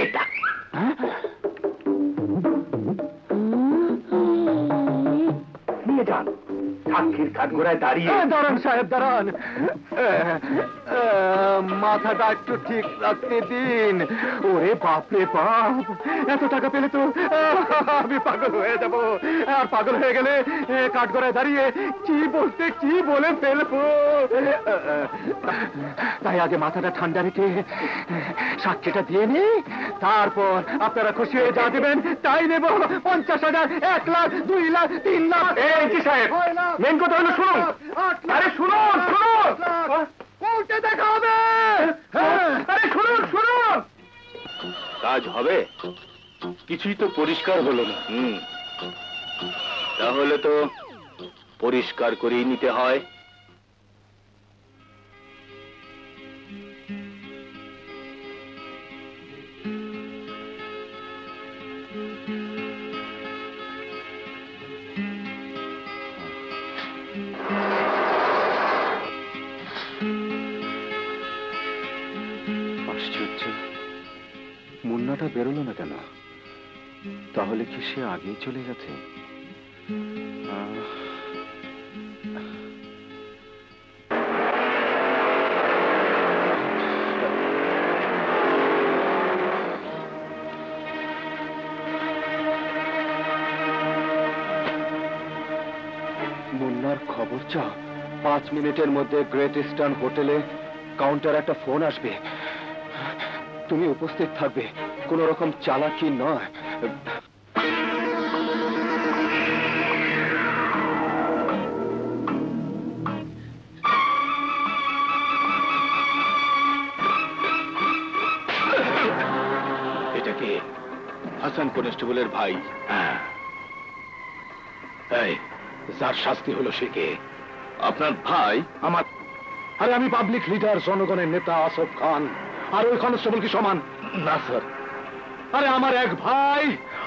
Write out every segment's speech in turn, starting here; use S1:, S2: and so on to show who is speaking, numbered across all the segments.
S1: এটা নিয়ে যান। সাক্ষীর কাঠগোড়ায় দাঁড়িয়ে।
S2: দাঁড়ান সাহেব, দাঁড়ান। মাথাটা একটু ঠিক রাখতে দিন। ওরে বাপরে বাপ, এত টাকা পেলে তো আমি পাগল হয়ে যাব। আর পাগল হয়ে গেলে কাঠগড়ায় দাঁড়িয়ে কি বলতে কি বলে ফেলবো। তাই আগে মাথাটা ঠান্ডা রেখে সাক্ষীটা দিয়ে নি, তারপর আপনারা খুশি হয়ে যা দেবেন তাই নেব। 50,000, 1 লাখ, 2 লাখ, 3 লাখ।
S1: এই সাহেব, মেন কথা হলো শুনুন। আরে শুনুন শুনুন,
S2: কোর্টে দেখা হবে।
S1: আরে শুনুন শুনুন।
S3: কাজ হবে?
S1: কিছুই তো পরিষ্কার হলো না।
S3: তাহলে তো পরিষ্কার করেই নিতে হয়।
S2: আশ্চর্য, মুন্নাটা বেরোলো না কেন? তাহলে কি সে আগেই চলে গেছে? মুন্নার খবর চাও। 5 মিনিটের মধ্যে গ্রেট ইস্টার্ন হোটেলে কাউন্টার একটা ফোন আসবে। তুমি উপস্থিত থাকবে, কোন রকম চালাকি নয়।
S3: এটা কে? হাসান কনস্টেবলের ভাই। এই, যার শাস্তি হলো সে কে?
S1: আপনার ভাই?
S3: আমার?
S2: আরে আমি পাবলিক লিডার, জনগণের নেতা আসফ খান। আর ওই কনস্টেবল কি সমান?
S1: না স্যার।
S2: আরে আমার এক ভাই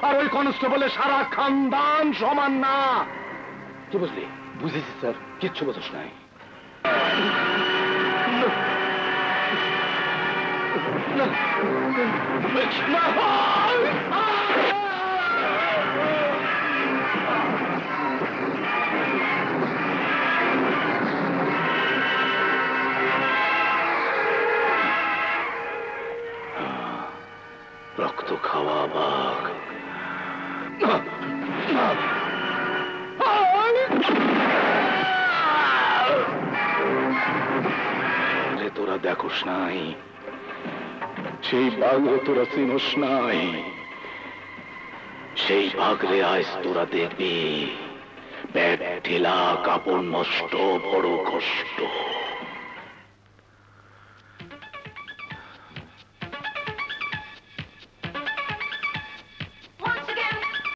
S2: আর ওই কনস্টেবলের সারা খানদান সমান না। কি বুঝলি?
S1: বুঝেছি স্যার।
S2: কিচ্ছু বুঝিস নাই।
S3: রক্ত খাওয়া বাঘ। তোরা দেখোস নাই, সেই বাঘে তোরা চিনোস নাই। সেই বাঘরে আজ তোরা দেখবি। পেট ঢিলা, কাপড় নষ্ট, বড় কষ্ট।